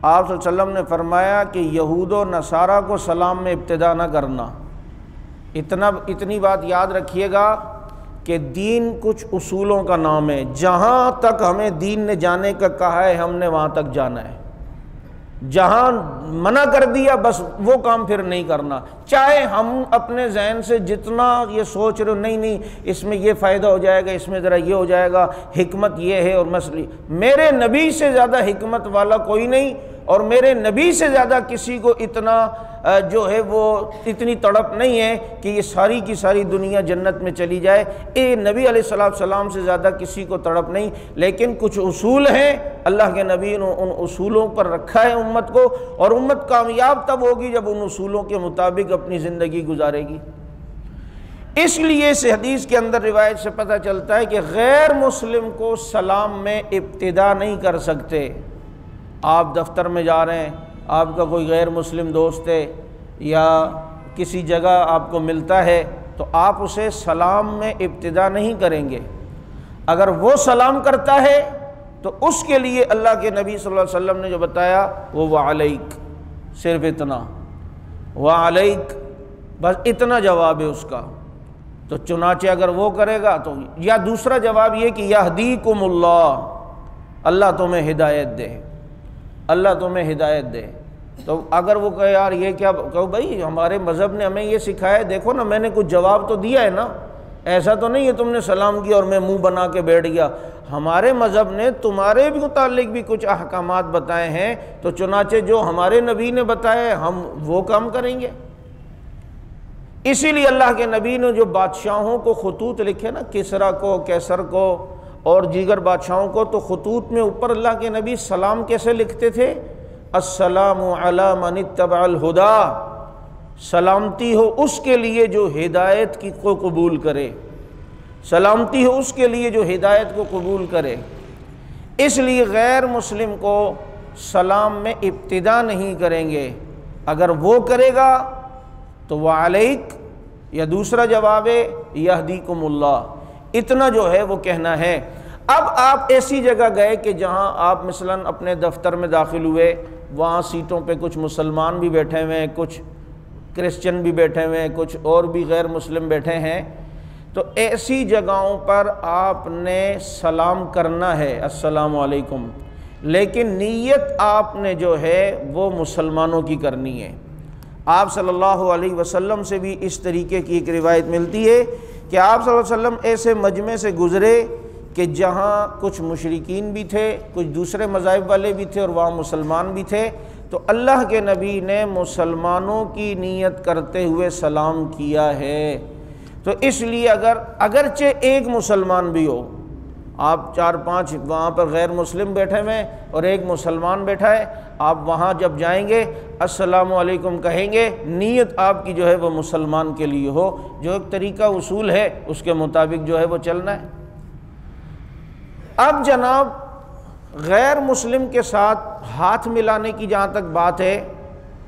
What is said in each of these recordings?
آپ صلی اللہ علیہ وسلم نے فرمایا کہ یہود و نصارہ کو سلام میں ابتدا نہ کرنا۔ اتنی بات یاد رکھیے گا کہ دین کچھ اصولوں کا نام ہے، جہاں تک ہمیں دین نے جانے کا کہا ہے ہم نے وہاں تک جانا ہے، جہاں منع کر دیا بس وہ کام پھر نہیں کرنا، چاہے ہم اپنے ذہن سے جتنا یہ سوچ رہے ہو نہیں اس میں یہ فائدہ ہو جائے گا، اس میں ذرا یہ ہو جائے گا، حکمت یہ ہے اور مسئلہ۔ میرے نبی سے زیادہ حکمت والا کوئی نہیں، اور میرے نبی سے زیادہ کسی کو اتنا جو ہے وہ اتنی تڑپ نہیں ہے کہ یہ ساری کی ساری دنیا جنت میں چلی جائے۔ نبی علیہ السلام سے زیادہ کسی کو تڑپ نہیں، لیکن کچھ اصول ہیں اللہ کے نبی نے ان اصولوں پر رکھا ہے امت کو، اور امت کامیاب تب ہوگی جب ان اصولوں کے مطابق اپنی زندگی گزارے گی۔ اس لیے اس حدیث کے اندر روایت سے پتہ چلتا ہے کہ غیر مسلم کو سلام میں ابتدا نہیں کر سکتے۔ آپ دفتر میں جا رہے ہیں، آپ کا کوئی غیر مسلم دوست ہے یا کسی جگہ آپ کو ملتا ہے تو آپ اسے سلام میں ابتدا نہیں کریں گے۔ اگر وہ سلام کرتا ہے تو اس کے لیے اللہ کے نبی صلی اللہ علیہ وسلم نے جو بتایا وہ وعلیک، صرف اتنا وعلیک، بس اتنا جواب ہے اس کا۔ تو چنانچہ اگر وہ کرے گا تو، یا دوسرا جواب یہ کہ یہدیکم اللہ، اللہ تمہیں ہدایت دے، اللہ تمہیں ہدایت دے۔ تو اگر وہ کہے یار یہ کیا، کہو بھائی ہمارے مذہب نے ہمیں یہ سکھایا ہے، دیکھو نا میں نے کچھ جواب تو دیا ہے نا، ایسا تو نہیں ہے تم نے سلام کیا اور میں منہ بنا کے بیٹھ گیا، ہمارے مذہب نے تمہارے بھی متعلق بھی کچھ احکامات بتائے ہیں، تو چنانچہ جو ہمارے نبی نے بتایا ہم وہ کام کریں گے۔ اسی لیے اللہ کے نبی نے جو بادشاہوں کو خطوط لکھے نا، کسریٰ کو، کیسر کو اور دیگر بادشاہوں کو، تو خطوط میں اوپر اللہ کے نبی سلام کیسے لکھتے تھے؟ السلام علی من اتبع الہدی، سلامتی ہو اس کے لیے جو ہدایت کی کو قبول کرے، سلامتی ہو اس کے لیے جو ہدایت کو قبول کرے۔ اس لیے غیر مسلم کو سلام میں ابتدا نہیں کریں گے، اگر وہ کرے گا تو وعلیک، یا دوسرا جواب ہے یہدیکم اللہ، اتنا جو ہے وہ کہنا ہے۔ اب آپ ایسی جگہ گئے کہ جہاں آپ مثلاً اپنے دفتر میں داخل ہوئے، وہاں سیٹوں پہ کچھ مسلمان بھی بیٹھے ہوئے ہیں، کچھ کرسچن بھی بیٹھے ہوئے ہیں، کچھ اور بھی غیر مسلم بیٹھے ہیں، تو ایسی جگہوں پر آپ نے سلام کرنا ہے، السلام علیکم، لیکن نیت آپ نے جو ہے وہ مسلمانوں کی کرنی ہے۔ آپ صلی اللہ علیہ وسلم سے بھی اس طریقے کی ایک روایت ملتی ہے کہ آپ صلی اللہ علیہ وسلم ایسے مجمع سے گزرے کہ جہاں کچھ مشرکین بھی تھے، کچھ دوسرے مذاہب والے بھی تھے اور وہاں مسلمان بھی تھے، تو اللہ کے نبی نے مسلمانوں کی نیت کرتے ہوئے سلام کیا ہے۔ تو اس لیے اگرچہ ایک مسلمان بھی ہو، آپ 4-5 وہاں پر غیر مسلم بیٹھے ہوئے اور ایک مسلمان بیٹھا ہے، آپ وہاں جب جائیں گے السلام علیکم کہیں گے، نیت آپ کی جو ہے وہ مسلمان کے لیے ہو، جو ایک طریقہ اصول ہے اس کے مطابق جو ہے وہ چلنا ہے۔ اب جناب غیر مسلم کے ساتھ ہاتھ ملانے کی جہاں تک بات ہے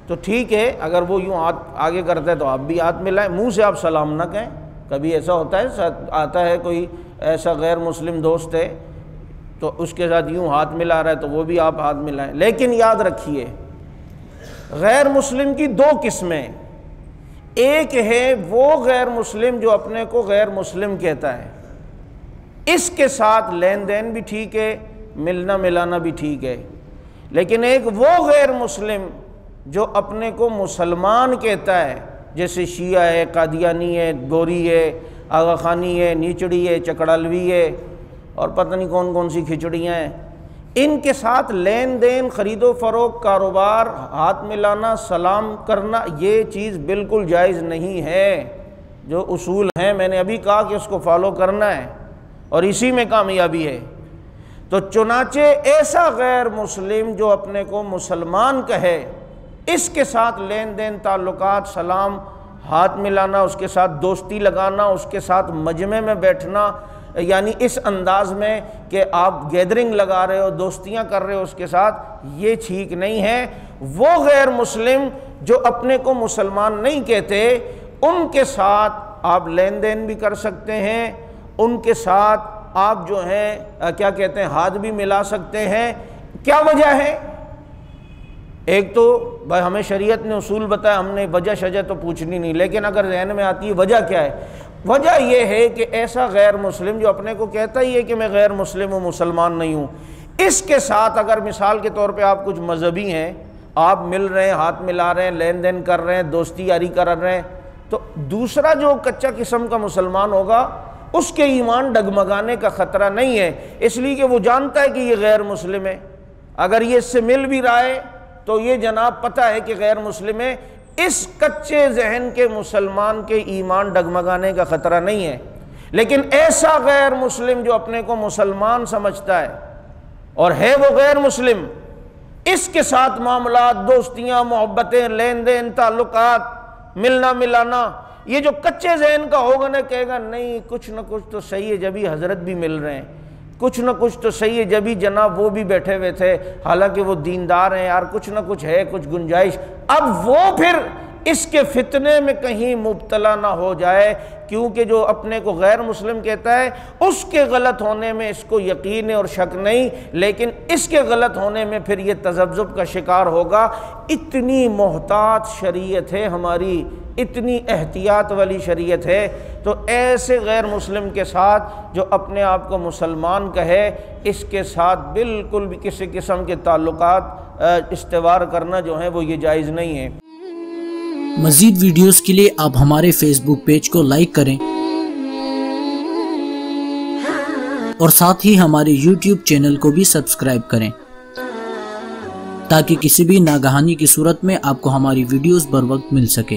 تو ٹھیک ہے، اگر وہ یوں ہاتھ آگے کرتا ہے تو آپ بھی ہاتھ ملائیں، منہ سے آپ سلام نہ کہیں۔ کبھی ایسا ہوتا ہے، آتا ہے کوئی ایسا غیر مسلم دوست ہے تو اس کے ساتھ یوں ہاتھ ملا رہا ہے تو وہ بھی آپ ہاتھ ملائیں، لیکن یاد رکھیے غیر مسلم کی 2 قسمیں، ایک ہے وہ غیر مسلم جو اپنے کو غیر مسلم کہتا ہے، اس کے ساتھ لین دین بھی ٹھیک ہے، ملنا ملانا بھی ٹھیک ہے، لیکن ایک وہ غیر مسلم جو اپنے کو مسلمان کہتا ہے، جیسے شیعہ ہے، قادیانی ہے، گوری ہے، آغا خانی ہے، نیچڑی ہے، چکڑالوی ہے اور پتہ نہیں کون کون سی کھچڑیاں ہیں، ان کے ساتھ لین دین، خرید و فروخت، کاروبار، ہاتھ ملانا، سلام کرنا، یہ چیز بالکل جائز نہیں ہے۔ جو اصول ہیں میں نے ابھی کہا کہ اس کو فالو کرنا ہے اور اسی میں کامیابی ہے۔ تو چنانچہ ایسا غیر مسلم جو اپنے کو مسلمان کہے، اس کے ساتھ لین دین، تعلقات، سلام، ہاتھ ملانا، اس کے ساتھ دوستی لگانا، اس کے ساتھ مجمع میں بیٹھنا، یعنی اس انداز میں کہ آپ گیدرنگ لگا رہے ہو، دوستیاں کر رہے ہو اس کے ساتھ، یہ ٹھیک نہیں ہے۔ وہ غیر مسلم جو اپنے کو مسلمان نہیں کہتے، ان کے ساتھ آپ لین دین بھی کر سکتے ہیں، ان کے ساتھ آپ جو ہیں کیا کہتے ہیں ہاتھ بھی ملا سکتے ہیں۔ کیا وجہ ہے؟ ایک تو بھائی ہمیں شریعت نے اصول بتایا، ہم نے وجہ شجہ تو پوچھنی نہیں، لیکن اگر ذہن میں آتی ہے وجہ کیا ہے؟ وجہ یہ ہے کہ ایسا غیر مسلم جو اپنے کو کہتا ہی ہے کہ میں غیر مسلم ہوں، مسلمان نہیں ہوں، اس کے ساتھ اگر مثال کے طور پہ آپ کچھ مذہبی ہیں، آپ مل رہے ہیں، ہاتھ ملا رہے ہیں، لین دین کر رہے ہیں، دوستی یاری کر رہے ہیں، تو دوسرا جو کچا قسم کا مسلمان ہوگا اس کے ایمان ڈگمگانے کا خطرہ نہیں ہے، اس لیے کہ وہ جانتا ہے کہ یہ غیر مسلم ہے۔ اگر یہ اس سے مل بھی رہا ہے تو یہ جناب پتہ ہے کہ غیر مسلم ہے، اس کچے ذہن کے مسلمان کے ایمان ڈگمگانے کا خطرہ نہیں ہے۔ لیکن ایسا غیر مسلم جو اپنے کو مسلمان سمجھتا ہے اور ہے وہ غیر مسلم، اس کے ساتھ معاملات، دوستیاں، محبتیں، لین دین، تعلقات، ملنا ملانا، یہ جو کچے ذہن کا ہوگا نا، کہے گا نہیں کچھ نہ کچھ تو صحیح ہے، جبھی حضرت بھی مل رہے ہیں، کچھ نہ کچھ تو صحیح ہے، جبھی جناب وہ بھی بیٹھے ہوئے تھے، حالانکہ وہ دیندار ہیں یار، کچھ نہ کچھ ہے، کچھ گنجائش۔ اب وہ پھر اس کے فتنے میں کہیں مبتلا نہ ہو جائے، کیونکہ جو اپنے کو غیر مسلم کہتا ہے اس کے غلط ہونے میں اس کو یقین اور شک نہیں، لیکن اس کے غلط ہونے میں پھر یہ تذبذب کا شکار ہوگا۔ اتنی محتاط شریعت ہے ہماری، اتنی احتیاط والی شریعت ہے، تو ایسے غیر مسلم کے ساتھ جو اپنے آپ کو مسلمان کہے، اس کے ساتھ بالکل بھی کسی قسم کے تعلقات استوار کرنا جو ہیں وہ یہ جائز نہیں ہے۔ مزید ویڈیوز کے لیے آپ ہمارے فیس بک پیج کو لائک کریں اور ساتھ ہی ہمارے یوٹیوب چینل کو بھی سبسکرائب کریں تاکہ کسی بھی ناگہانی کی صورت میں آپ کو ہماری ویڈیوز بر وقت مل سکے۔